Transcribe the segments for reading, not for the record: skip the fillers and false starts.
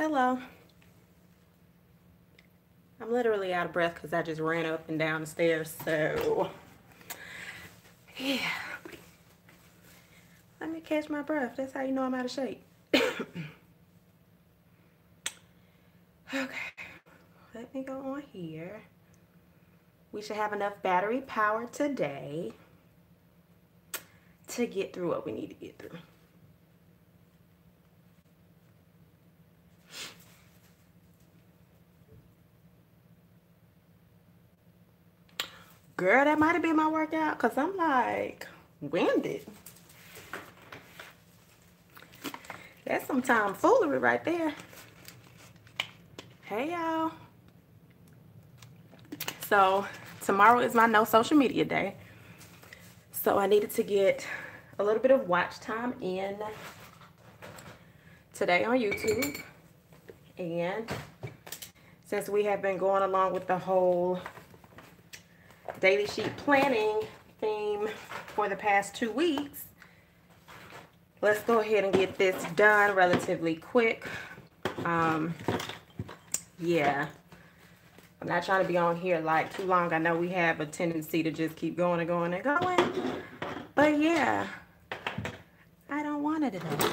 Hello. I'm literally out of breath because I just ran up and down the stairs, so yeah. Let me catch my breath. That's how you know I'm out of shape. Okay, let me go on here. We should have enough battery power today to get through what we need to get through. Girl, that might have been my workout because I'm like winded. That's some tomfoolery right there. Hey y'all. So tomorrow is my no social media day. So I needed to get a little bit of watch time in today on YouTube. And since we have been going along with the whole daily sheet planning theme for the past 2 weeks, let's go ahead and get this done relatively quick. Yeah, I'm not trying to be on here like too long. I know we have a tendency to just keep going and going and going, but yeah, I don't want it at all.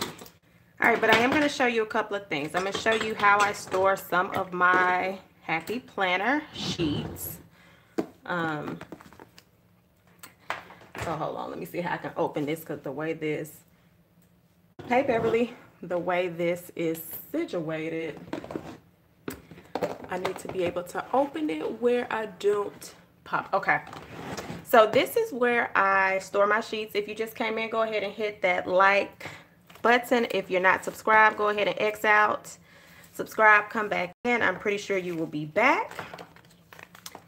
All right, but I am going to show you a couple of things. I'm going to show you how I store some of my Happy Planner sheets. So hold on, let me see how I can open this, because the way this, hey Beverly, the way this is situated, I need to be able to open it where I don't pop. Okay, so this is where I store my sheets. If you just came in, go ahead and hit that like button. If you're not subscribed, go ahead and X out. Subscribe, come back in. I'm pretty sure you will be back.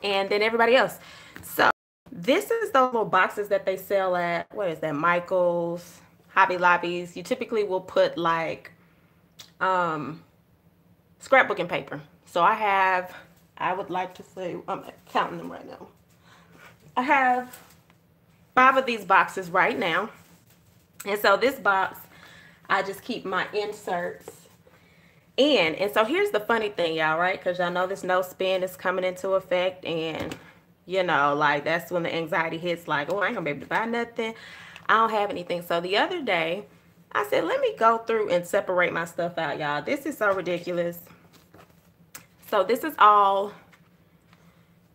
And then everybody else. So this is those little boxes that they sell at, what is that, Michael's, Hobby Lobbies. You typically will put like scrapbooking paper. So I would like to say, I'm counting them right now. I have 5 of these boxes right now. And so this box, I just keep my inserts in. And so here's the funny thing, y'all, right? Because y'all know this no spend is coming into effect. And, you know, like that's when the anxiety hits, like, oh, I ain't going to be able to buy nothing. I don't have anything. So the other day, I said, let me go through and separate my stuff out, y'all. This is so ridiculous. So this is all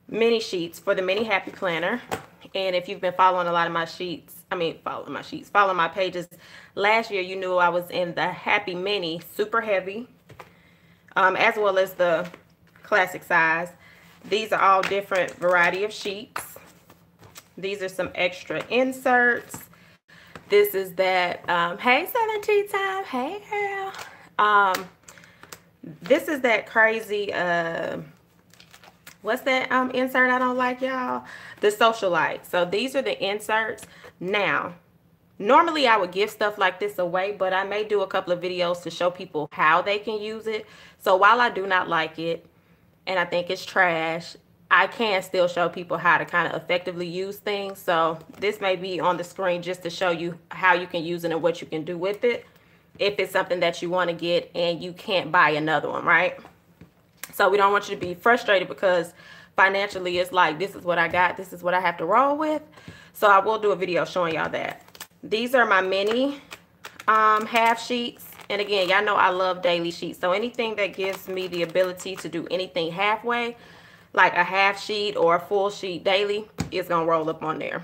mini sheets for the Mini Happy Planner. And if you've been following a lot of my sheets, following my pages, last year you knew I was in the Happy Mini Super Heavy, as well as the classic size. These are all different variety of sheets. These are some extra inserts. This is that, hey Southern Tea Time, hey girl. This is that crazy, what's that insert I don't like, y'all? The Socialite. So these are the inserts. Now, normally I would give stuff like this away, but I may do a couple of videos to show people how they can use it. So while I do not like it, and I think it's trash, I can still show people how to kind of effectively use things. So this may be on the screen just to show you how you can use it and what you can do with it, if it's something that you want to get and you can't buy another one, right? So we don't want you to be frustrated because financially it's like, this is what I got, this is what I have to roll with. So I will do a video showing y'all that. These are my mini half sheets. And again, y'all know I love daily sheets. So anything that gives me the ability to do anything halfway, like a half sheet or a full sheet daily, is going to roll up on there.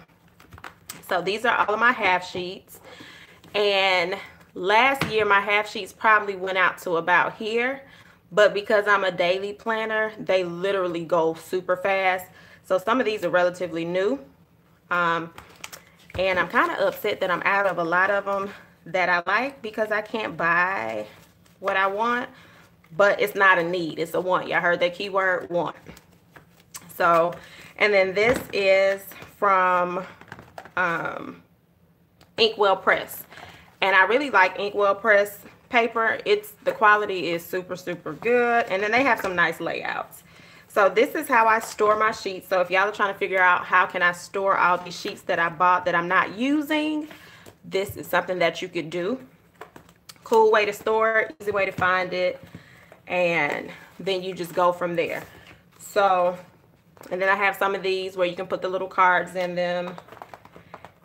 So these are all of my half sheets. And last year, my half sheets probably went out to about here. But because I'm a daily planner, they literally go super fast. So some of these are relatively new. And I'm kind of upset that I'm out of a lot of them that I like, because I can't buy what I want. But it's not a need, it's a want. Y'all heard that keyword, want. So, and then this is from Inkwell Press. And I really like Inkwell Press paper. The quality is super, super good. And then they have some nice layouts. So this is how I store my sheets. So if y'all are trying to figure out how can I store all these sheets that I bought that I'm not using, this is something that you could do. Cool way to store it, easy way to find it. and then you just go from there. So, and then I have some of these where you can put the little cards in them.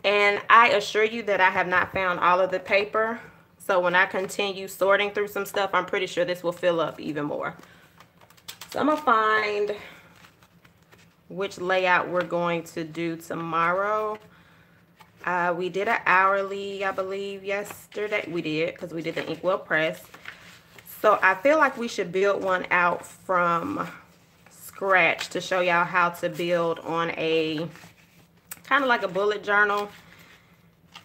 And I assure you that I have not found all of the paper. So when I continue sorting through some stuff, I'm pretty sure this will fill up even more. So I'm going to find which layout we're going to do tomorrow. We did an hourly, I believe, yesterday. We did, because we did the inkwell press. So I feel like we should build one out from scratch to show y'all how to build on a kind of like a bullet journal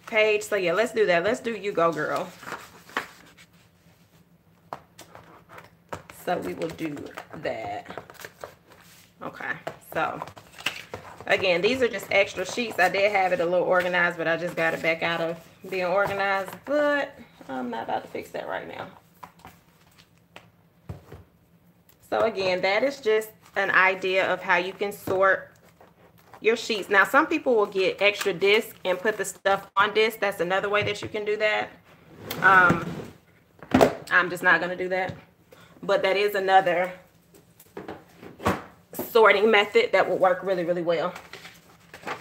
page. So yeah, let's do that. Let's do You Go Girl. So we will do that. Okay, so again, these are just extra sheets. I did have it a little organized, but I just got it back out of being organized. But I'm not about to fix that right now. So again, that is just an idea of how you can sort your sheets. Now, some people will get extra disc and put the stuff on disc. That's another way that you can do that. I'm just not going to do that. But that is another sorting method that will work really, really well.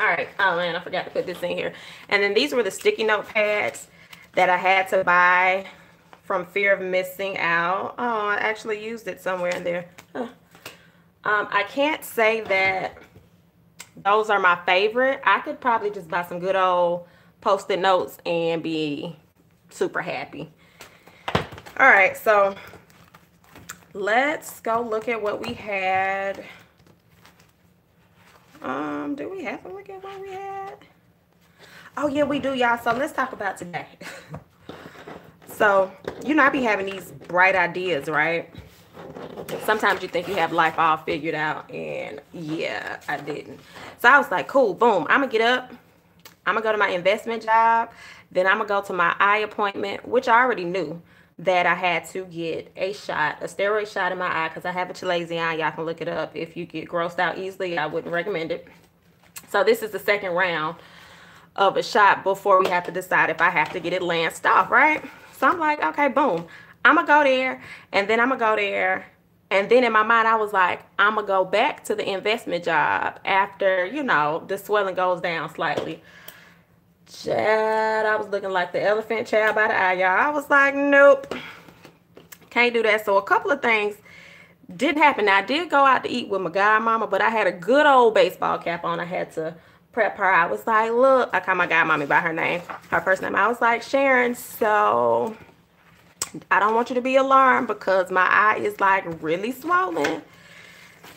All right. Oh, man, I forgot to put this in here. And then these were the sticky note pads that I had to buy from fear of missing out. Oh, I actually used it somewhere in there. Huh. I can't say that those are my favorite. I could probably just buy some good old Post-it notes and be super happy. All right, so let's go look at what we had. Do we have to look at what we had? Oh yeah, we do, y'all. So let's talk about today. So, you know, I be having these bright ideas, right? Sometimes you think you have life all figured out, and yeah, I didn't. So I was like, cool, boom, I'm gonna get up, I'm gonna go to my investment job, then I'm gonna go to my eye appointment, which I already knew that I had to get a shot, a steroid shot in my eye, because I have a chalazion eye. Y'all can look it up. If you get grossed out easily, I wouldn't recommend it. So this is the second round of a shot before we have to decide if I have to get it lanced off, right? So I'm like, okay, boom, I'm gonna go there, and then I'm gonna go there. And then in my mind, I was like, I'm going to go back to the investment job after, you know, the swelling goes down slightly. Child, I was looking like the elephant child by the eye, y'all. I was like, nope, can't do that. So a couple of things didn't happen. Now, I did go out to eat with my godmama, but I had a good old baseball cap on. I had to prep her. I was like, look, I call my godmommy by her name, her first name. I was like, Sharon, so I don't want you to be alarmed because my eye is like really swollen.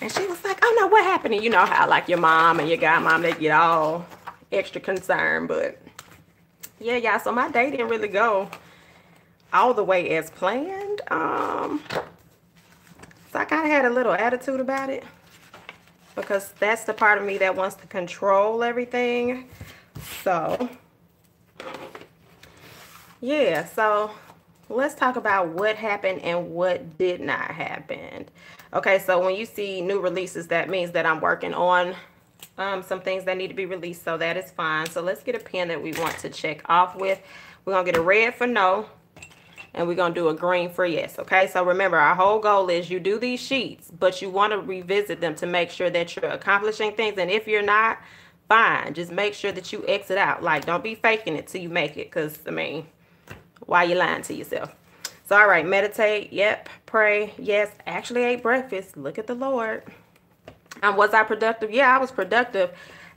And she was like, oh no, what happened? And you know how like your mom and your godmom, they get all extra concerned. But yeah, y'all, so my day didn't really go all the way as planned. So I kind of had a little attitude about it because that's the part of me that wants to control everything. So yeah, so let's talk about what happened and what did not happen. Okay, so when you see new releases, that means that I'm working on some things that need to be released, so that is fine. So let's get a pen that we want to check off with. We're going to get a red for no, and we're going to do a green for yes, okay? So remember, our whole goal is you do these sheets, but you want to revisit them to make sure that you're accomplishing things, and if you're not, fine. Just make sure that you exit out. Like, don't be faking it till you make it, because, I mean, why you lying to yourself? So, all right, meditate. Yep. Pray. Yes. Actually ate breakfast. Look at the Lord. Was I productive? Yeah, I was productive.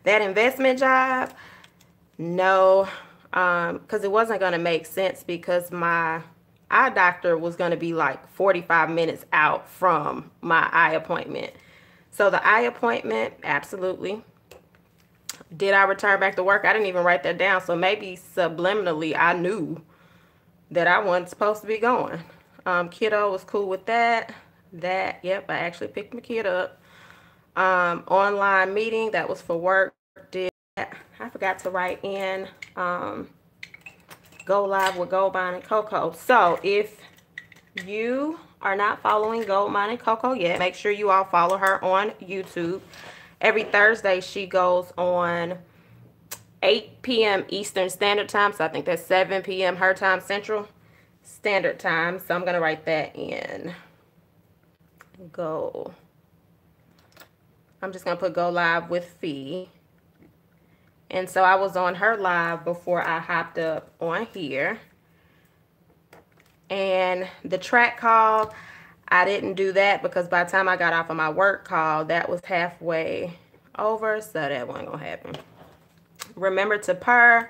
That investment job, no, because it wasn't going to make sense because my eye doctor was going to be like 45 minutes out from my eye appointment. So the eye appointment, absolutely. Did I return back to work? I didn't even write that down. So maybe subliminally I knew that I wasn't supposed to be going. Kiddo was cool with that. Yep, I actually picked my kid up. Online meeting, that was for work. Did I forgot to write in go live with Gold Mine and Coco. So if you are not following Gold Mine and Coco yet, make sure you all follow her on YouTube. Every Thursday she goes on 8 p.m. Eastern Standard Time. So I think that's 7 p.m. her time, Central Standard Time. So I'm going to write that in go. I'm just gonna put go live with Fee. And so I was on her live before I hopped up on here. And the track call, I didn't do that because by the time I got off of my work call, that was halfway over, so that wasn't gonna happen. Remember to purr.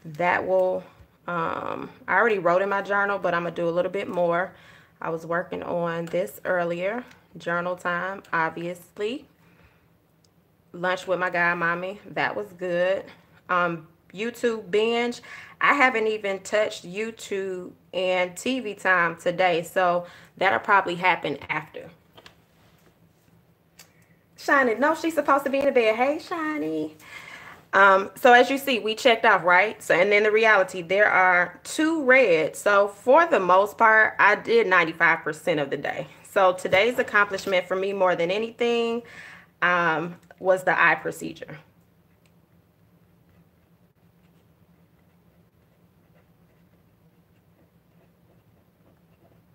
That will, I already wrote in my journal, but I'm gonna do a little bit more. I was working on this earlier. Journal time, obviously. Lunch with my guy mommy, that was good. YouTube binge, I haven't even touched YouTube and TV time today, so that'll probably happen after. Shiny, no, she's supposed to be in the bed. Hey, Shiny. So as you see, we checked off, right? So, and then the reality, there are 2 reds. So for the most part, I did 95% of the day. So today's accomplishment for me more than anything was the eye procedure.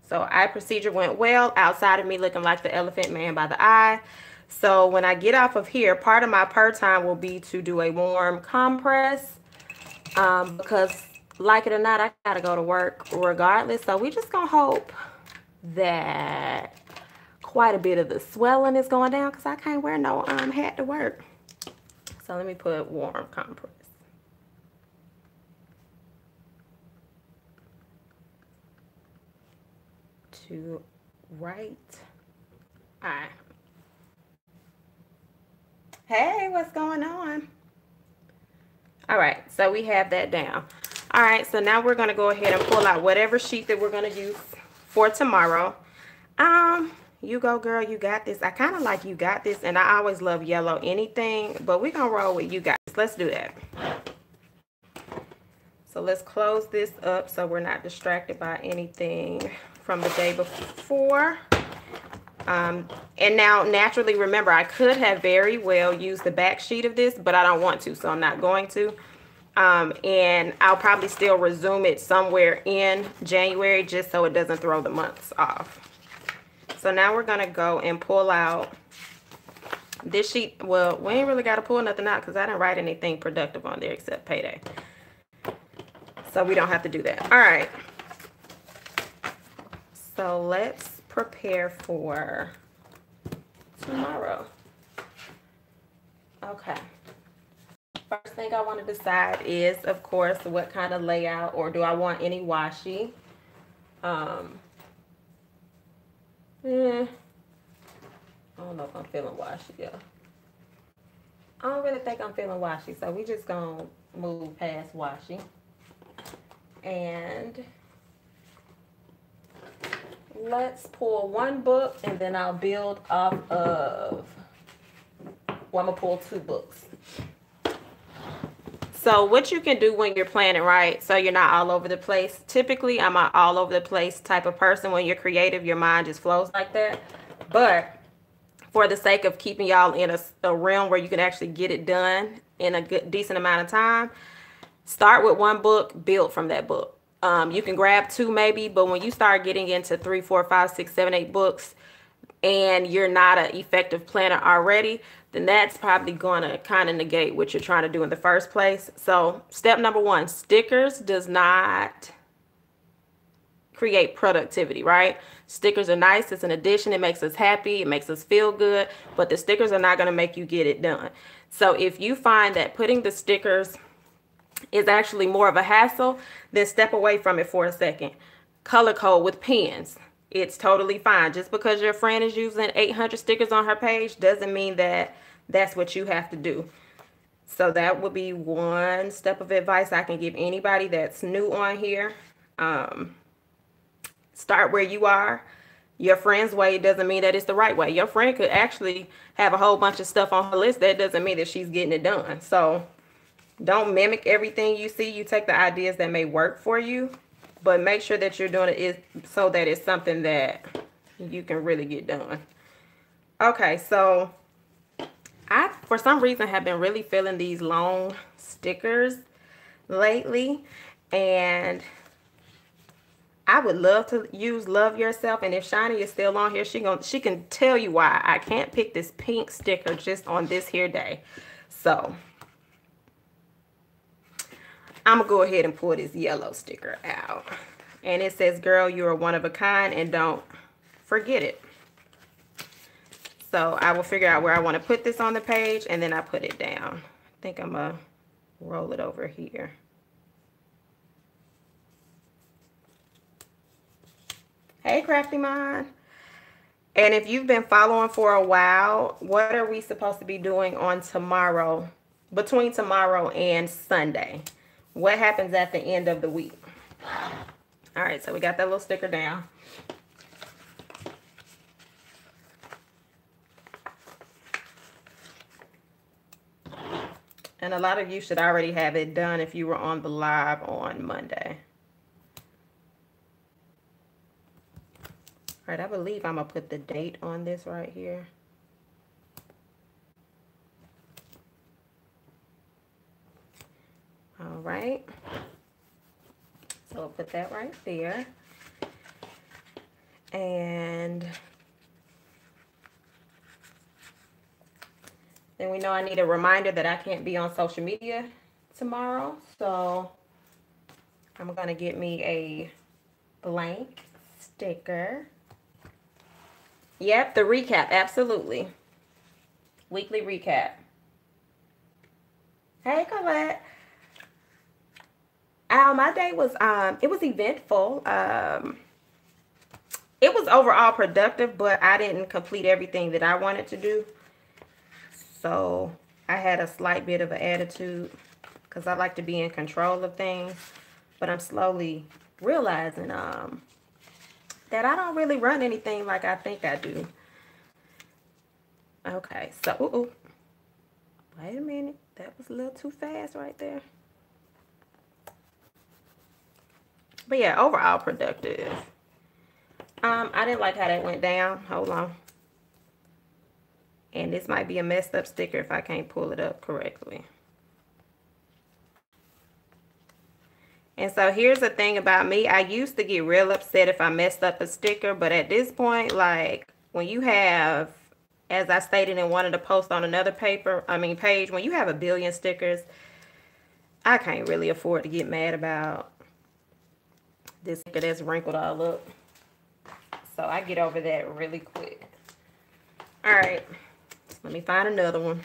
So eye procedure went well outside of me looking like the elephant man by the eye. So when I get off of here, part of my purr time will be to do a warm compress because like it or not, I gotta go to work regardless. So we just gonna hope that quite a bit of the swelling is going down because I can't wear no hat to work. So let me put warm compress. To right eye. Hey, what's going on? All right, so we have that down. All right, so now we're gonna go ahead and pull out whatever sheet that we're gonna use for tomorrow. You go, girl, you got this. I kind of like you got this, and I always love yellow anything, but we're gonna roll with you got this. Let's do that. So let's close this up so we're not distracted by anything from the day before. And now naturally, remember, I could have very well used the back sheet of this, but I don't want to, so I'm not going to. And I'll probably still resume it somewhere in January just so it doesn't throw the months off. So now we're gonna go and pull out this sheet. Well, we ain't really got to pull nothing out because I didn't write anything productive on there except payday. So we don't have to do that. All right. So let's prepare for tomorrow. Okay. First thing I want to decide is, of course, what kind of layout, or do I want any washi? I don't know if I'm feeling washi, yeah. I don't really think I'm feeling washi, so we just gonna move past washi. And let's pull one book, and then I'll build off of, well, I'm gonna pull 2 books. So what you can do when you're planning, right, so you're not all over the place. Typically, I'm an all over the place type of person. When you're creative, your mind just flows like that. But for the sake of keeping y'all in a realm where you can actually get it done in a good, decent amount of time, start with 1 book, build from that book. You can grab 2 maybe, but when you start getting into 3, 4, 5, 6, 7, 8 books, and you're not an effective planner already, then that's probably going to kind of negate what you're trying to do in the first place. So step number 1, stickers does not create productivity, right? Stickers are nice. It's an addition. It makes us happy. It makes us feel good, but the stickers are not going to make you get it done. So if you find that putting the stickers is actually more of a hassle, then step away from it for a second. Color code with pens. It's totally fine. Just because your friend is using 800 stickers on her page doesn't mean that that's what you have to do. So that would be one step of advice I can give anybody that's new on here. Start where you are. Your friend's way doesn't mean that it's the right way. Your friend could actually have a whole bunch of stuff on her list. That doesn't mean that she's getting it done. So don't mimic everything you see. You take the ideas that may work for you, but make sure that you're doing it so that it's something that you can really get done. Okay, so I, for some reason, have been really feeling these long stickers lately, and I would love to use Love Yourself, and if Shiny is still on here, she can tell you why I can't pick this pink sticker just on this here day. So I'm gonna go ahead and pull this yellow sticker out. And it says, girl, you are one of a kind and don't forget it. So I will figure out where I want to put this on the page, and then I put it down. I think I'm gonna roll it over here. Hey, Crafty Mind. And if you've been following for a while, what are we supposed to be doing on tomorrow, between tomorrow and Sunday? What happens at the end of the week? All right, so we got that little sticker down. And a lot of you should already have it done if you were on the live on Monday. All right, I believe I'm going to put the date on this right here. All right. So we'll put that right there. And then we know I need a reminder that I can't be on social media tomorrow. So I'm going to get me a blank sticker. Yep, the recap, absolutely. Weekly recap. Hey, Colette. My day was, it was eventful. It was overall productive, but I didn't complete everything that I wanted to do. So I had a slight bit of an attitude because I like to be in control of things. But I'm slowly realizing that I don't really run anything like I think I do. Okay, so, wait a minute. That was a little too fast right there. But yeah, overall productive. I didn't like how that went down. Hold on. And this might be a messed up sticker if I can't pull it up correctly. And so here's the thing about me. I used to get real upset if I messed up a sticker. But at this point, like when you have, as I stated in one of the posts on another page, when you have a billion stickers, I can't really afford to get mad about this sticker that's wrinkled all up. So I get over that really quick. All right. Let me find another one.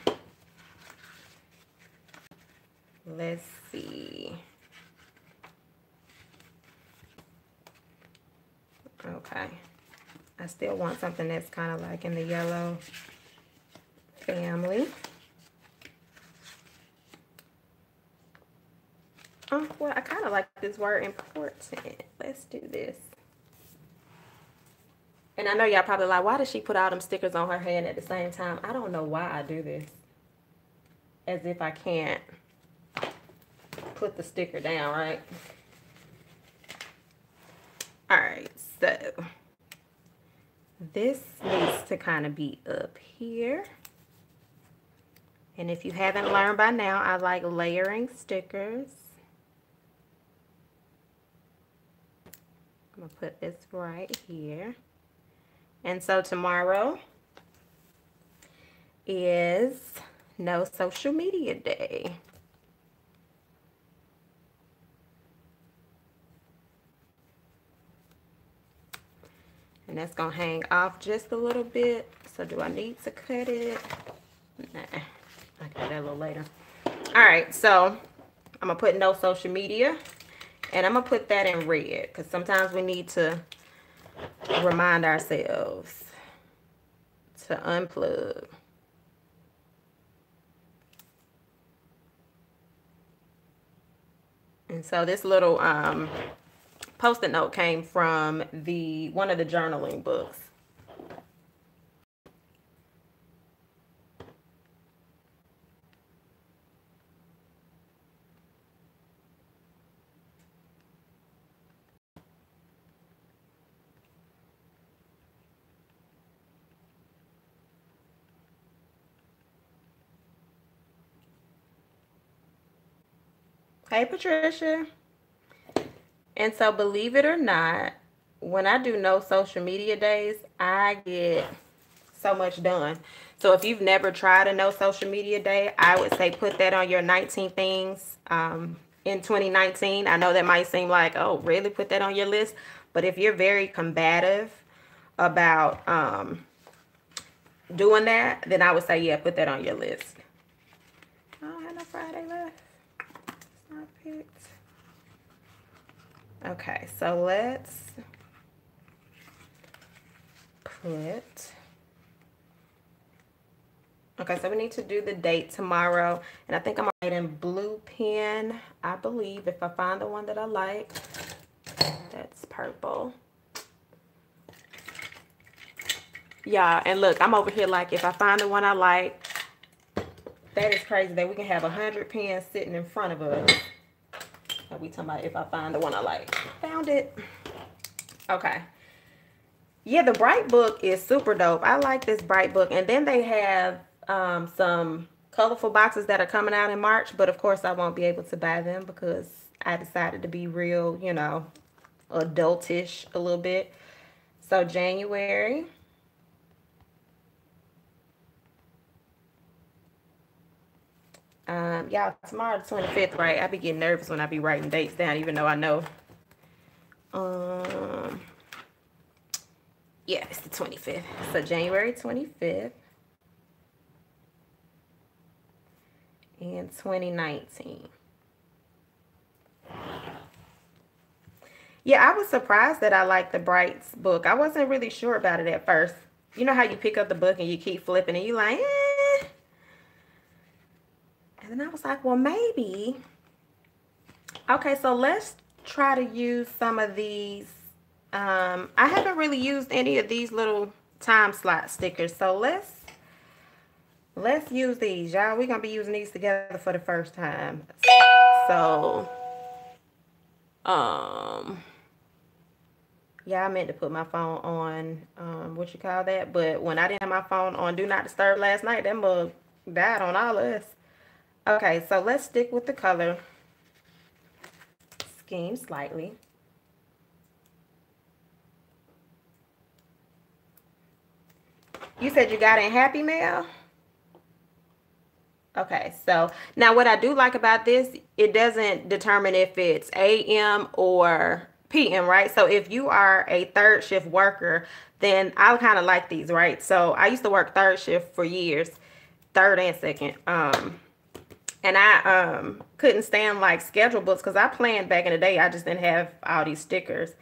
Let's see. Okay. I still want something that's kind of like in the yellow family. Oh, well, I kind of like this word important. Let's do this. And I know y'all probably like, why does she put all them stickers on her hand at the same time? I don't know why I do this. As if I can't put the sticker down, right? All right, so this needs to kind of be up here. And if you haven't learned by now, I like layering stickers. I'm going to put this right here. And so tomorrow is No Social Media Day. And that's going to hang off just a little bit. So do I need to cut it? Nah, I'll cut that a little later. All right, so I'm going to put no social media. And I'm going to put that in red because sometimes we need to remind ourselves to unplug. And so this little Post-it note came from one of the journaling books. Hey, Patricia. And so believe it or not, when I do no social media days, I get so much done. So if you've never tried a no social media day, I would say put that on your 19 things in 2019. I know that might seem like, oh, really, put that on your list? But if you're very combative about doing that, then I would say, yeah, put that on your list. I don't have no Friday left. It's not picked. Okay, so let's put... Okay, so we need to do the date tomorrow. And I think I'm going to write in blue pen, I believe, if I find the one that I like. That's purple. Yeah, and look, I'm over here like, if I find the one I like, that is crazy that we can have 100 pens sitting in front of us. Are we talking about if I find the one I like? Found it. Okay. Yeah, the Bright book is super dope. I like this Bright book. And then they have some colorful boxes that are coming out in March. But, of course, I won't be able to buy them because I decided to be real, you know, adultish a little bit. So, January. Y'all, tomorrow the 25th, right? I be getting nervous when I be writing dates down, even though I know. Yeah, it's the 25th. So January 25th in 2019. Yeah, I was surprised that I liked the Brights book. I wasn't really sure about it at first. You know how you pick up the book and you keep flipping and you like, eh. And then I was like, well, maybe. Okay, so let's try to use some of these. I haven't really used any of these little time slot stickers. So let's use these, y'all. We're going to be using these together for the first time. So, yeah, I meant to put my phone on, what you call that? But when I didn't have my phone on Do Not Disturb last night, that mug died on all of us. Okay, so let's stick with the color scheme slightly. You said you got in Happy Mail? Okay, so now what I do like about this, it doesn't determine if it's AM or PM, right? So if you are a third shift worker, then I kind of like these, right? So I used to work third shift for years, third and second. And I couldn't stand like schedule books because I planned back in the day. I just didn't have all these stickers.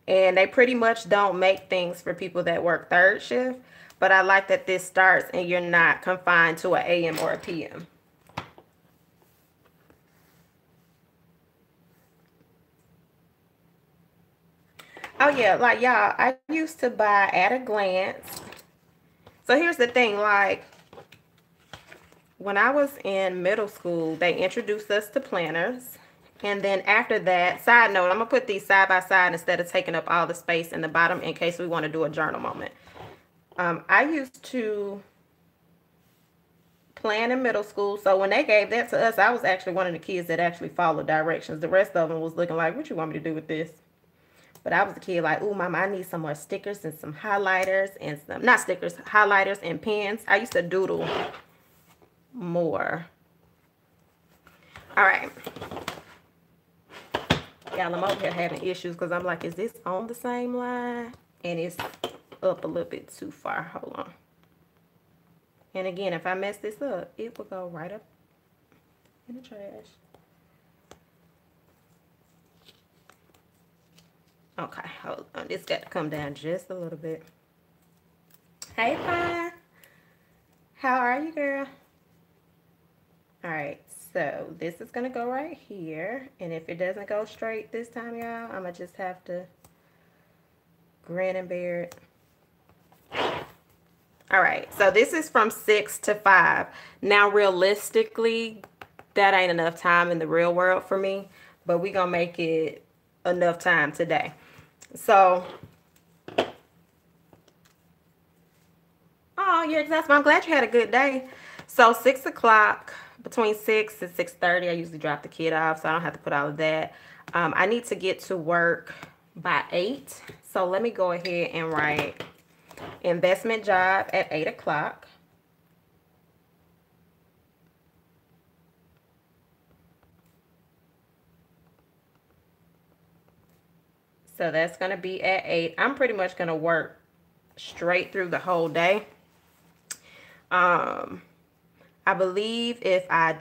And they pretty much don't make things for people that work third shift. But I like that this starts and you're not confined to an AM or a PM. Oh yeah, like y'all, I used to buy at a glance. So here's the thing, like when I was in middle school, they introduced us to planners. And then after that, side note, I'm going to put these side by side instead of taking up all the space in the bottom in case we want to do a journal moment. I used to plan in middle school. So when they gave that to us, I was actually one of the kids that actually followed directions. The rest of them was looking like, what you want me to do with this? But I was a kid like, ooh, mama, I need some more stickers and some highlighters and some, not stickers, highlighters and pens. I used to doodle more. All right. Y'all, I'm over here having issues because I'm like, is this on the same line? And it's up a little bit too far. Hold on. And again, if I mess this up, it will go right up in the trash. Okay, hold on. This got to come down just a little bit. Hey, Fine. How are you, girl? All right, so this is going to go right here. And if it doesn't go straight this time, y'all, I'm going to just have to grin and bear it. All right, so this is from 6 to 5. Now, realistically, that ain't enough time in the real world for me. But we're going to make it enough time today. So, oh, yeah, exactly. I'm glad you had a good day. So, 6 o'clock, between 6 and 6:30, I usually drop the kid off, so I don't have to put all of that. I need to get to work by 8. So let me go ahead and write investment job at 8 o'clock. So that's going to be at 8. I'm pretty much going to work straight through the whole day. I believe if I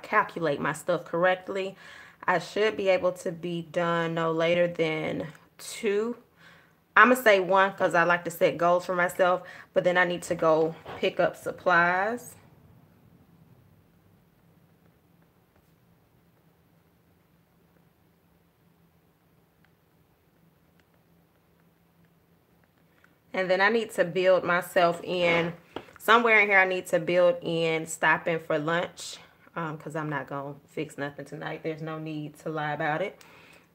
calculate my stuff correctly, I should be able to be done no later than 2. I'm going to say 1 because I like to set goals for myself, but then I need to go pick up supplies. And then I need to build myself in, somewhere in here I need to build in stopping for lunch, because I'm not going to fix nothing tonight. There's no need to lie about it.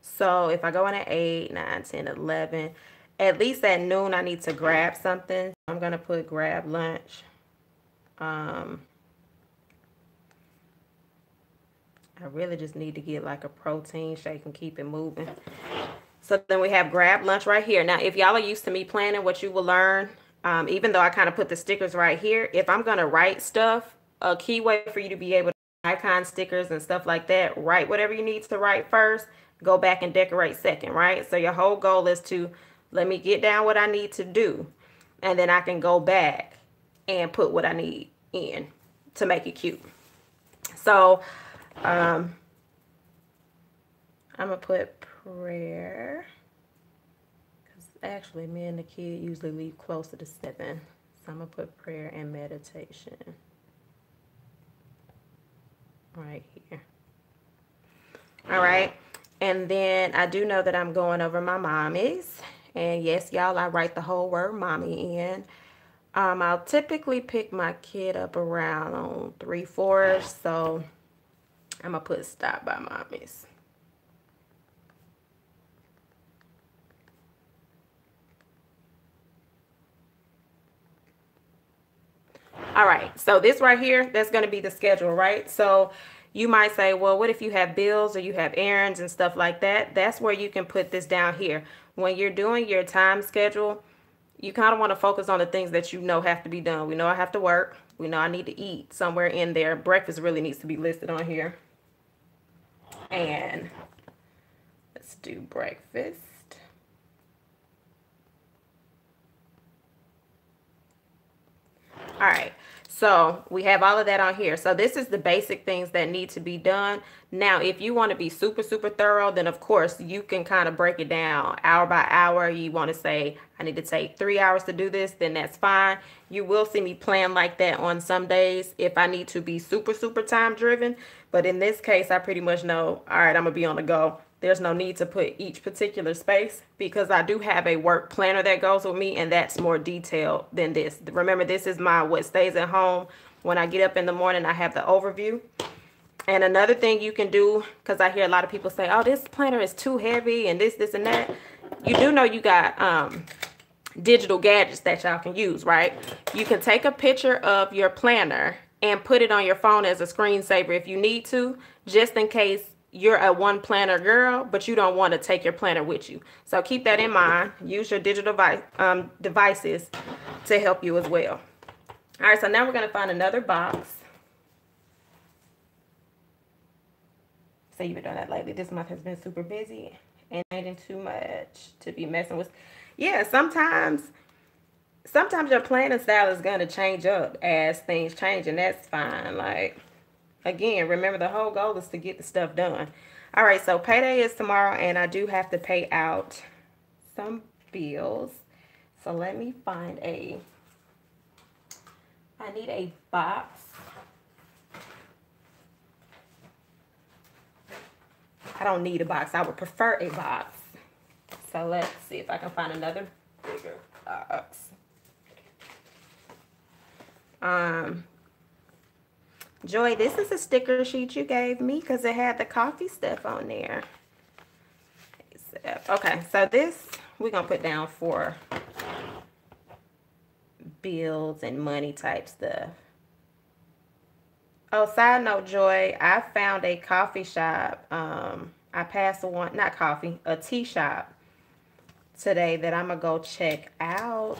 So if I go in at 8, 9, 10, 11, at least at noon I need to grab something. I'm going to put grab lunch. I really just need to get like a protein shake and keep it moving. So then we have grab lunch right here. Now, if y'all are used to me planning, what you will learn, even though I kind of put the stickers right here, if I'm going to write stuff, a key way for you to be able to icon stickers and stuff like that, write whatever you need to write first, go back and decorate second, right? So your whole goal is to let me get down what I need to do, and then I can go back and put what I need in to make it cute. So I'm going to put prayer, because actually me and the kid usually leave closer to 7. So I'm going to put prayer and meditation right here. All right. And then I do know that I'm going over my mommies. And yes, y'all, I write the whole word mommy in. I'll typically pick my kid up around on 3/4. So I'm going to put stop by mommies. All right, so this right here, that's going to be the schedule, right? So you might say, well, what if you have bills or you have errands and stuff like that? That's where you can put this down here. When you're doing your time schedule, you kind of want to focus on the things that you know have to be done. We know I have to work. We know I need to eat somewhere in there. Breakfast really needs to be listed on here. And let's do breakfast. All right, so we have all of that on here. So this is the basic things that need to be done. Now, if you want to be super, super thorough, then of course you can kind of break it down hour by hour. You want to say, I need to take 3 hours to do this, then that's fine. You will see me plan like that on some days if I need to be super, super time driven. But in this case, I pretty much know, all right, I'm going to be on the go. There's no need to put each particular space because I do have a work planner that goes with me, and that's more detailed than this. Remember, this is my what stays at home. When I get up in the morning, I have the overview. And another thing you can do, because I hear a lot of people say, oh, this planner is too heavy and this, and that. You do know you got digital gadgets that y'all can use, right? You can take a picture of your planner and put it on your phone as a screensaver if you need to, just in case you're a one planner girl, but you don't want to take your planner with you. So keep that in mind. Use your digital devices to help you as well. All right, so now we're going to find another box. So you've been doing that lately. This month has been super busy and ain't too much to be messing with. Yeah, sometimes your planning style is going to change up as things change, and that's fine. Like, again, remember the whole goal is to get the stuff done. All right, so payday is tomorrow, and I do have to pay out some bills. So let me find I need a box. I don't need a box. I would prefer a box. So let's see if I can find another bigger box. Joy, this is a sticker sheet you gave me because it had the coffee stuff on there. Okay, so this we're going to put down for bills and money type stuff. Oh, side note, Joy, I found a coffee shop. I passed one, not coffee, a tea shop today that I'm gonna go check out.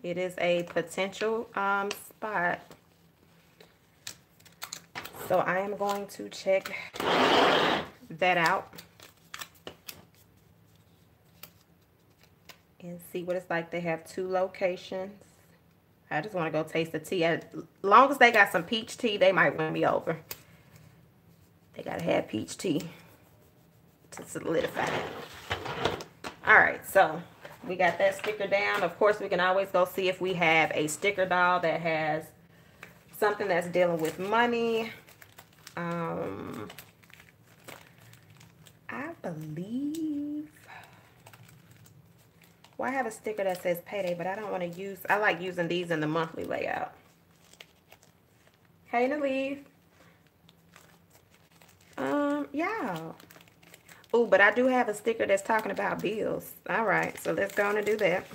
It is a potential spot. So I am going to check that out and see what it's like. They have 2 locations. I just want to go taste the tea. As long as they got some peach tea, they might win me over. They gotta have peach tea to solidify it. All right, so we got that sticker down. Of course, we can always go see if we have a sticker doll that has something that's dealing with money. I believe, well, I have a sticker that says payday, but I don't want to use, I like using these in the monthly layout. Hey, Naleve. Yeah. Oh, but I do have a sticker that's talking about bills. All right, so let's go on and do that.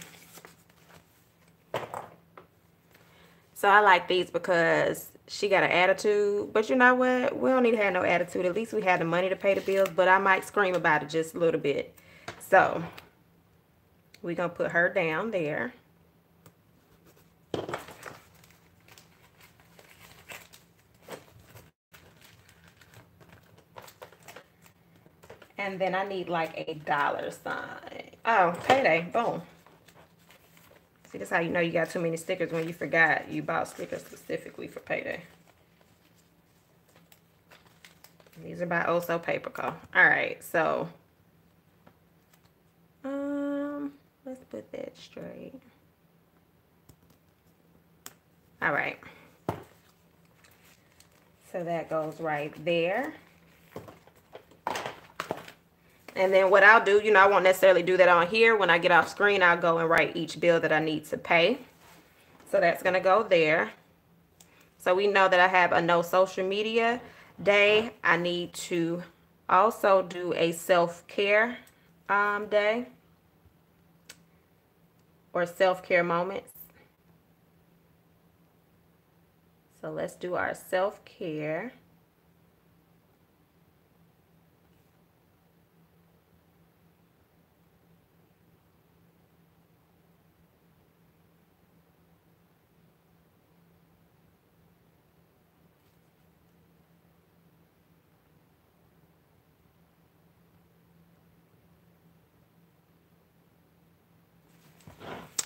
So I like these because she got an attitude. But you know what? We don't need to have no attitude. At least we have the money to pay the bills. But I might scream about it just a little bit. So we're going to put her down there. And then I need like a dollar sign. Oh, payday. Boom. See, that's how you know you got too many stickers when you forgot you bought stickers specifically for payday. These are by Oso Paper Co. All right, so let's put that straight. All right. So that goes right there. And then what I'll do, you know, I won't necessarily do that on here. When I get off screen, I'll go and write each bill that I need to pay. So that's going to go there. So we know that I have a no social media day. I need to also do a self-care day or self-care moments. So let's do our self-care.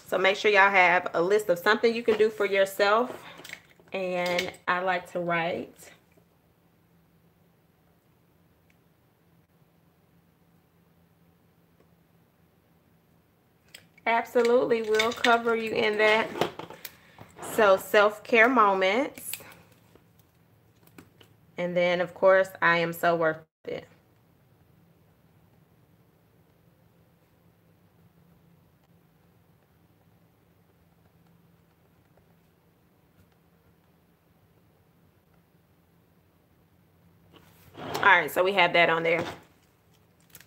So make sure y'all have a list of something you can do for yourself. And I like to write absolutely, we'll cover you in that. So self-care moments. And then of course, I am so worth it. All right, so we have that on there.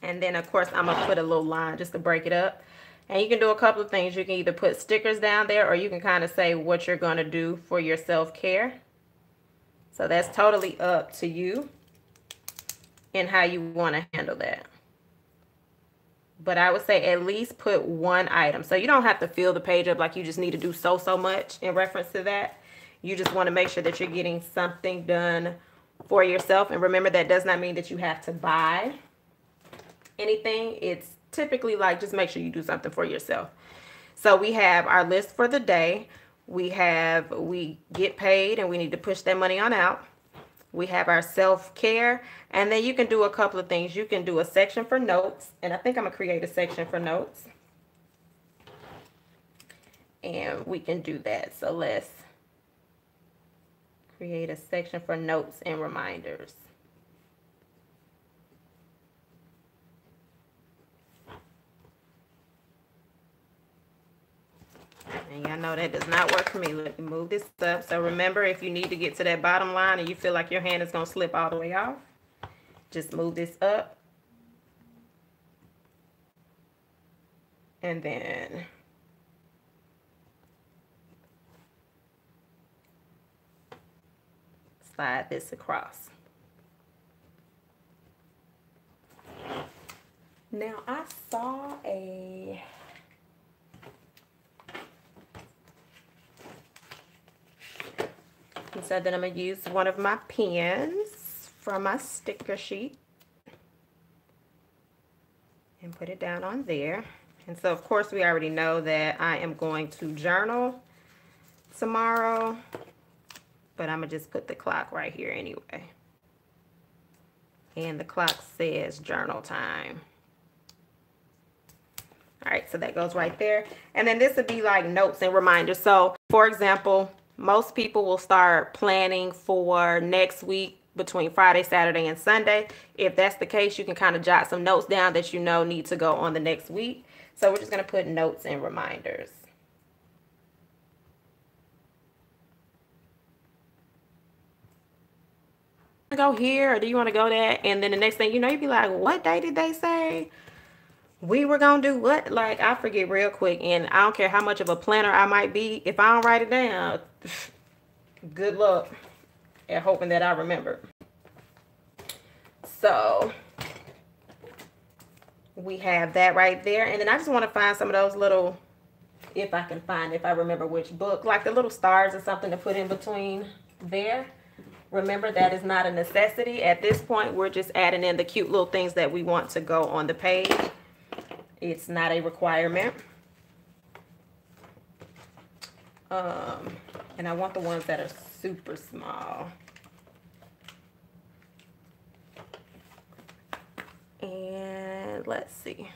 And then of course I'm gonna put a little line just to break it up. And you can do a couple of things. You can either put stickers down there, or you can kind of say what you're gonna do for your self-care. So that's totally up to you and how you want to handle that. But I would say at least put one item. So you don't have to fill the page up like you just need to do so much in reference to that. You just want to make sure that you're getting something done for yourself. And remember, that does not mean that you have to buy anything. It's typically like just make sure you do something for yourself. So we have our list for the day. We get paid and we need to push that money on out. We have our self-care, and then you can do a couple of things. You can do a section for notes, and I think I'm gonna create a section for notes. And we can do that. So let's create a section for notes and reminders. And y'all know that does not work for me. Let me move this up. So remember, if you need to get to that bottom line and you feel like your hand is going to slip all the way off, just move this up. And then slide this across. Now I saw a and said that I'm going to use one of my pens from my sticker sheet and put it down on there. And so of course we already know that I am going to journal tomorrow, but I'm going to just put the clock right here anyway. And the clock says journal time. All right, so that goes right there. And then this would be like notes and reminders. So for example, most people will start planning for next week between Friday, Saturday, and Sunday. If that's the case, you can kind of jot some notes down that you know need to go on the next week. So we're just going to put notes and reminders. Go here, or do you want to go there? And then the next thing you know, you'd be like, what day did they say we were gonna do what? Like, I forget real quick, and I don't care how much of a planner I might be. If I don't write it down, good luck at hoping that I remember. So we have that right there. And then I just want to find some of those little, if I can find, if I remember which book, like the little stars or something to put in between there. Remember, that is not a necessity. At this point, we're just adding in the cute little things that we want to go on the page. It's not a requirement. And I want the ones that are super small. And let's see.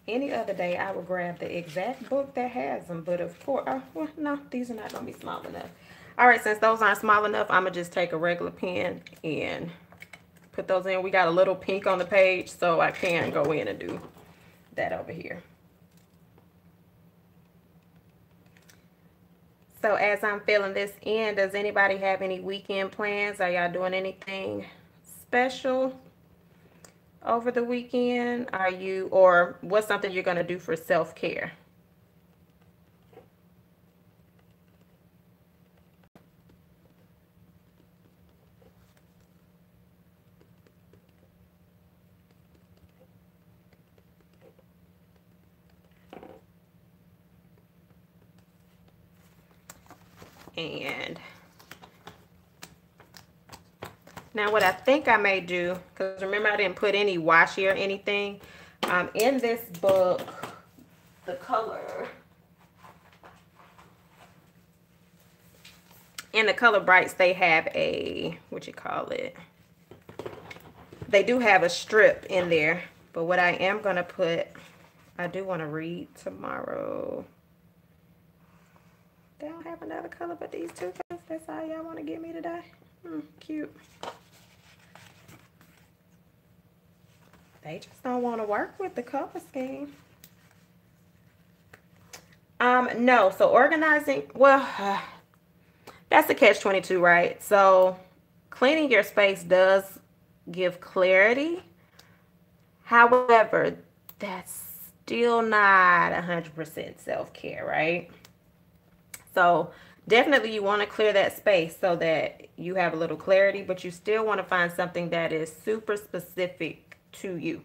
Any other day, I would grab the exact book that has them. But of course, well, no, these are not going to be small enough. All right, since those aren't small enough, I'm going to just take a regular pen and put those in. We got a little pink on the page, so I can go in and do that over here. So as I'm filling this in, does anybody have any weekend plans? Are y'all doing anything special over the weekend? Are you, or what's something you're going to do for self-care? And now what I think I may do, because remember I didn't put any washi or anything, in this book, the color, in the Color Brights, they have a, what you call it, they do have a strip in there, but what I am going to put, I do want to read tomorrow. They don't have another color but these two colors. That's all y'all want to give me today. Cute. They just don't want to work with the color scheme. No. So organizing, well, that's a catch-22, right? So cleaning your space does give clarity. However, that's still not 100% self-care, right? So definitely you want to clear that space so that you have a little clarity, but you still want to find something that is super specific to you,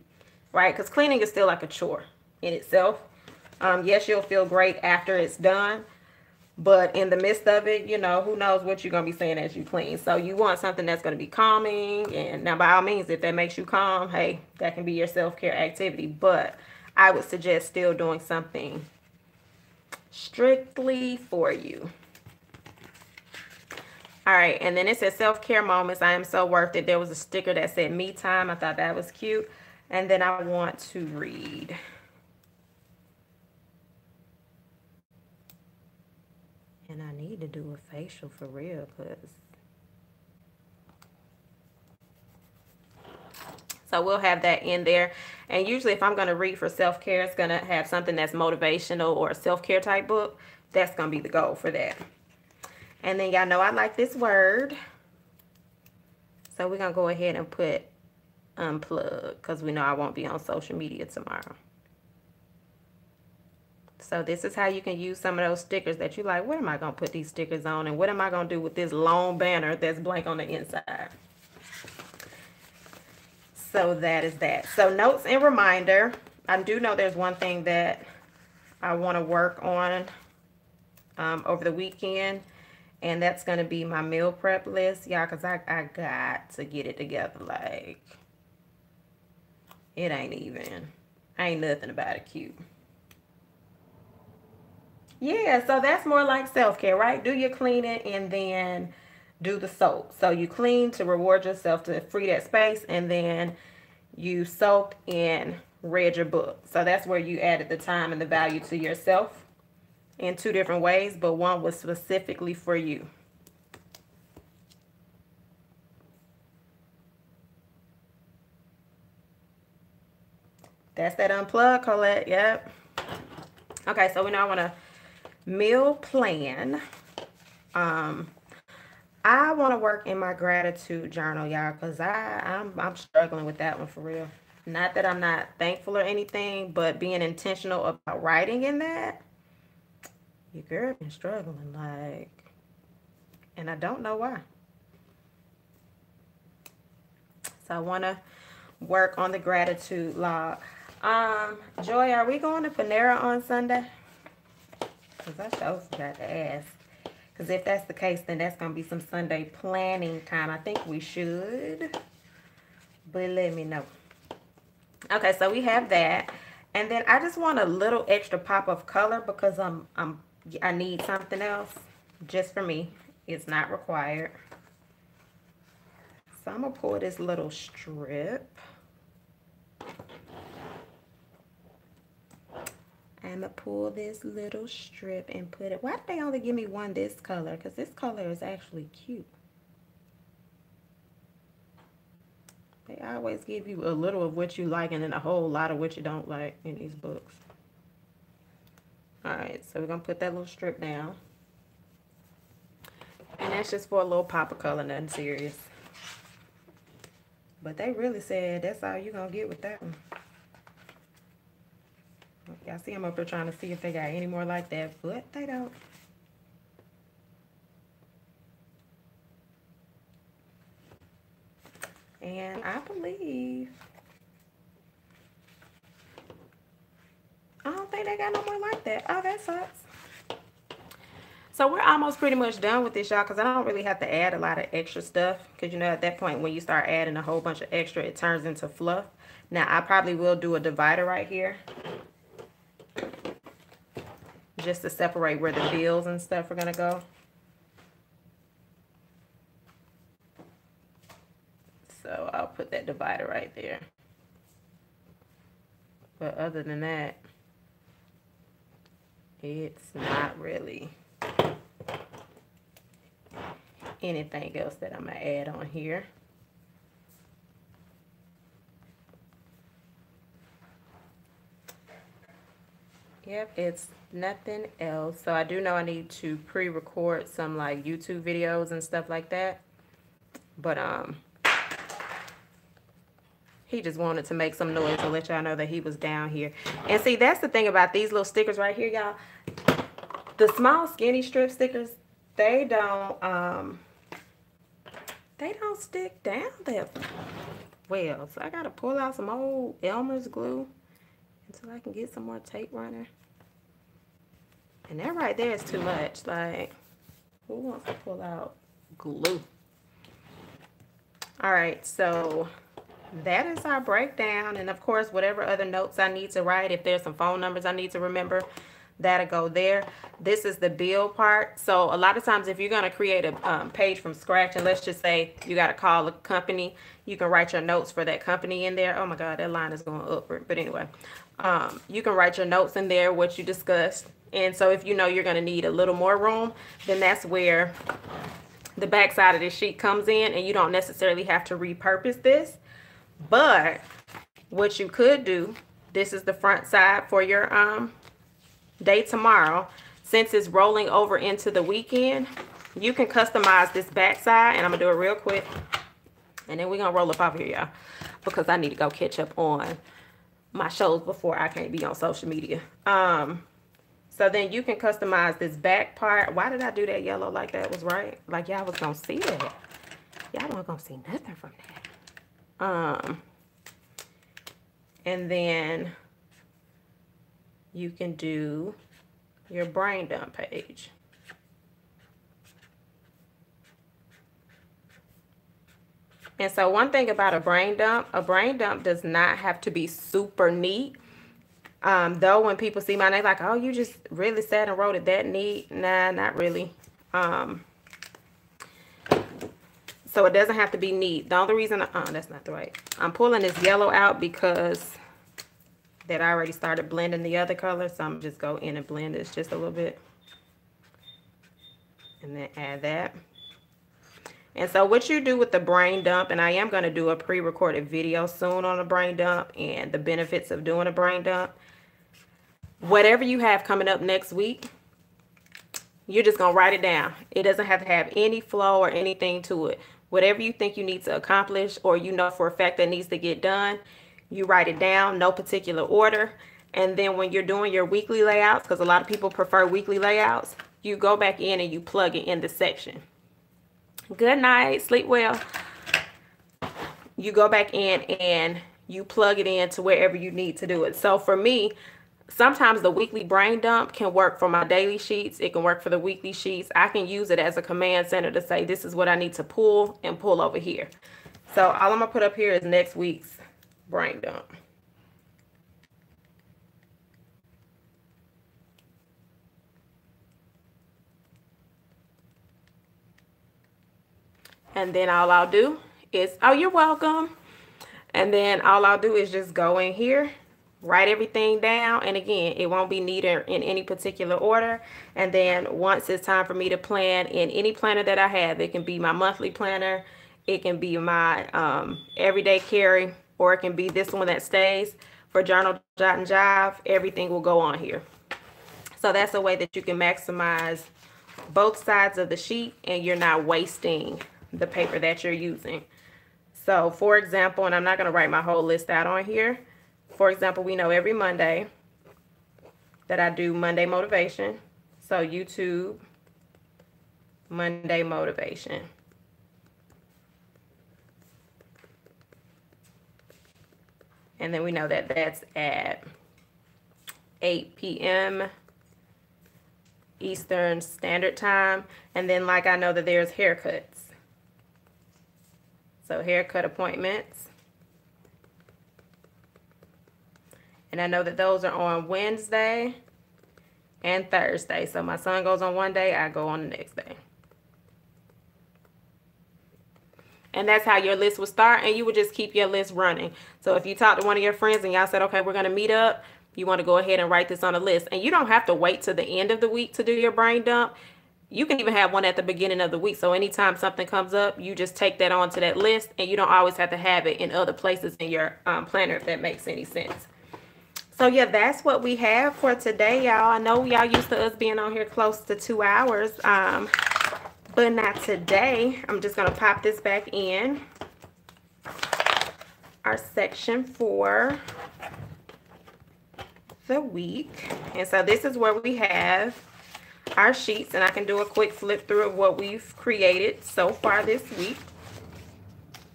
right? Because cleaning is still like a chore in itself. Yes, you'll feel great after it's done, but in the midst of it, you know, who knows what you're going to be saying as you clean. So you want something that's going to be calming. And now by all means, if that makes you calm, hey, that can be your self-care activity. But I would suggest still doing something strictly for you. All right, and then it says self-care moments. I am so worth it. There was a sticker that said me time. I thought that was cute. And then I want to read. And I need to do a facial for real, because so we'll have that in there. And usually if I'm going to read for self-care, it's going to have something that's motivational or a self-care type book. That's going to be the goal for that. And then y'all know I like this word. So we're going to go ahead and put unplug, because we know I won't be on social media tomorrow. So this is how you can use some of those stickers that you like, where am I going to put these stickers on? And what am I going to do with this long banner that's blank on the inside? So that is that. So notes and reminder. I do know there's one thing that I want to work on over the weekend. And that's going to be my meal prep list, y'all, because I got to get it together. Like, it ain't nothing about it cute. Yeah, so that's more like self-care, right? Do your cleaning and then do the soak. So you clean to reward yourself, to free that space, and then you soaked and read your book. So that's where you added the time and the value to yourself in two different ways, but one was specifically for you. That's that unplug, Colette. Yep. Okay, so we now want to meal plan. I want to work in my gratitude journal, y'all, because I'm struggling with that one for real. Not that I'm not thankful or anything, but being intentional about writing in that, your girl been struggling, like, and I don't know why. So I want to work on the gratitude log. Joy, are we going to Panera on Sunday? Because I sure forgot to ask. Because if that's the case, then that's going to be some Sunday planning time. I think we should. But let me know. Okay, so we have that. And then I just want a little extra pop of color because I need something else just for me. It's not required. So I'm going to pull this little strip. I'm going to pull this little strip and put it. Why did they only give me one this color? Because this color is actually cute. They always give you a little of what you like and then a whole lot of what you don't like in these books. Alright, so we're going to put that little strip down. And that's just for a little pop of color, nothing serious. But they really said that's all you're going to get with that one. Y'all see I'm up here trying to see if they got any more like that, but they don't. And I believe, I don't think they got no more like that. Oh, that sucks. So we're almost pretty much done with this, y'all, because I don't really have to add a lot of extra stuff. Because, you know, at that point, when you start adding a whole bunch of extra, it turns into fluff. Now, I probably will do a divider right here, just to separate where the bills and stuff are going to go. So I'll put that divider right there. But other than that, it's not really anything else that I'm going to add on here. Yep, it's nothing else. So I do know I need to pre-record some like YouTube videos and stuff like that. But he just wanted to make some noise to let y'all know that he was down here. And see, that's the thing about these little stickers right here, y'all. The small skinny strip stickers, they don't stick down that well. So I gotta pull out some old Elmer's glue until I can get some more tape runner. And that right there is too much. Like, who wants to pull out glue? All right, so that is our breakdown. And of course, whatever other notes I need to write, if there's some phone numbers I need to remember, that'll go there. This is the bill part. So a lot of times if you're going to create a page from scratch, and let's just say you got to call a company, you can write your notes for that company in there. Oh my God, that line is going upward. But anyway, you can write your notes in there, what you discussed. And so if you know you're going to need a little more room, then that's where the back side of this sheet comes in, and you don't necessarily have to repurpose this. But what you could do, this is the front side for your day tomorrow. Since it's rolling over into the weekend, you can customize this back side, and I'm gonna do it real quick, and then we're gonna roll up over here, y'all, because I need to go catch up on my shows before I can't be on social media. So then you can customize this back part. Why did I do that yellow like that was right? Like y'all was gonna see that. Y'all wasn't gonna see nothing from that. And then you can do your brain dump page. And so one thing about a brain dump does not have to be super neat. Though when people see my name, like, oh, you just really sat and wrote it that neat. Nah, not really. So it doesn't have to be neat. The only reason, that's not the right. I'm pulling this yellow out because that I already started blending the other color. So I'm just go in and blend this just a little bit. And then add that. And so what you do with the brain dump, and I am going to do a pre-recorded video soon on a brain dump and the benefits of doing a brain dump. Whatever you have coming up next week, you're just going to write it down. It doesn't have to have any flow or anything to it. Whatever you think you need to accomplish or you know for a fact that needs to get done, you write it down, no particular order. And then when you're doing your weekly layouts, because a lot of people prefer weekly layouts, you go back in and you plug it in the section. Good night, sleep well. You go back in and you plug it in to wherever you need to do it. So for me, sometimes the weekly brain dump can work for my daily sheets. It can work for the weekly sheets. I can use it as a command center to say, this is what I need to pull and pull over here. So all I'm gonna put up here is next week's brain dump. And then all I'll do is, oh, you're welcome. And then all I'll do is just go in here, write everything down. And again, it won't be needed in any particular order. And then once it's time for me to plan in any planner that I have, it can be my monthly planner, it can be my everyday carry, or it can be this one that stays for journal, jot, and jive. Everything will go on here. So that's a way that you can maximize both sides of the sheet and you're not wasting the paper that you're using. So for example, and I'm not going to write my whole list out on here. For example, we know every Monday that I do Monday motivation. So YouTube Monday motivation. And then we know that that's at 8 p.m. Eastern Standard Time. And then like I know that there's haircuts. So haircut appointments. And I know that those are on Wednesday and Thursday. So my son goes on one day, I go on the next day. And that's how your list would start, and you would just keep your list running. So if you talk to one of your friends and y'all said, okay, we're going to meet up, you want to go ahead and write this on a list. And you don't have to wait till the end of the week to do your brain dump. You can even have one at the beginning of the week. So anytime something comes up, you just take that onto that list, and you don't always have to have it in other places in your planner, if that makes any sense. So yeah, that's what we have for today, y'all. I know y'all used to us being on here close to 2 hours, but not today. I'm just gonna pop this back in our section for the week. And so this is where we have our sheets, and I can do a quick flip through of what we've created so far this week.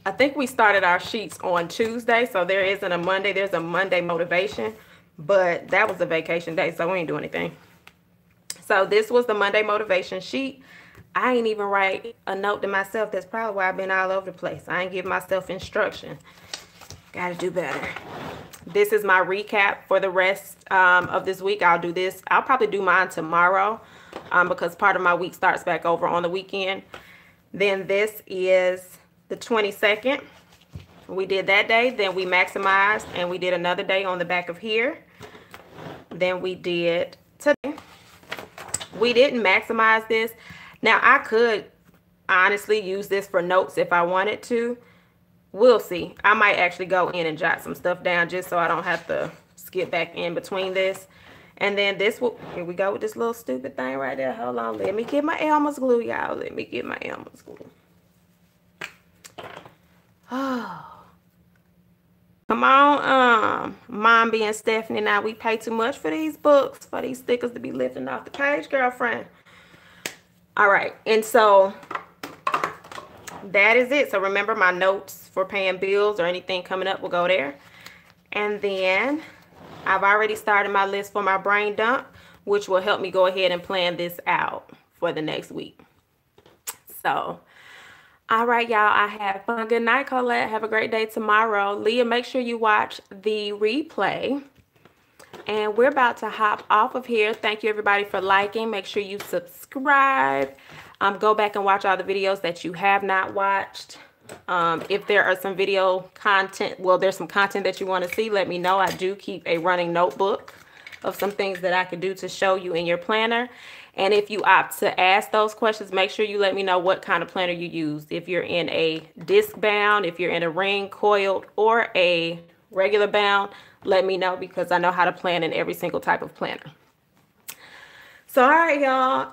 I think we started our sheets on Tuesday, so there isn't a Monday. There's a Monday motivation, but that was a vacation day, so we ain't doing anything. So this was the Monday motivation sheet. I ain't even write a note to myself. That's probably why I've been all over the place. I ain't give myself instruction. Gotta do better. This is my recap for the rest of this week. I'll do this. I'll probably do mine tomorrow because part of my week starts back over on the weekend. Then this is the 22nd. We did that day. Then we maximized, and we did another day on the back of here. Then we did today. We didn't maximize this. Now, I could honestly use this for notes if I wanted to. We'll see. I might actually go in and jot some stuff down just so I don't have to skip back in between this. And then this will, here we go with this little stupid thing right there. Hold on. Let me get my Elmer's glue, y'all. Let me get my Elmer's glue. Oh. Come on, Mom being Stephanie. Now we pay too much for these books, for these stickers to be lifting off the page, girlfriend. All right, and so that is it. So remember, my notes for paying bills or anything coming up will go there. And then I've already started my list for my brain dump, which will help me go ahead and plan this out for the next week. So, all right, y'all, I had fun. Good night, Colette. Have a great day tomorrow. Leah, make sure you watch the replay. And we're about to hop off of here. Thank you, everybody, for liking. Make sure you subscribe. Go back and watch all the videos that you have not watched. If there are some video content, well, there's some content that you want to see, let me know. I do keep a running notebook of some things that I could do to show you in your planner. And if you opt to ask those questions, make sure you let me know what kind of planner you use. If you're in a disc bound, if you're in a ring, coiled, or a regular bound, let me know, because I know how to plan in every single type of planner. So, all right, y'all.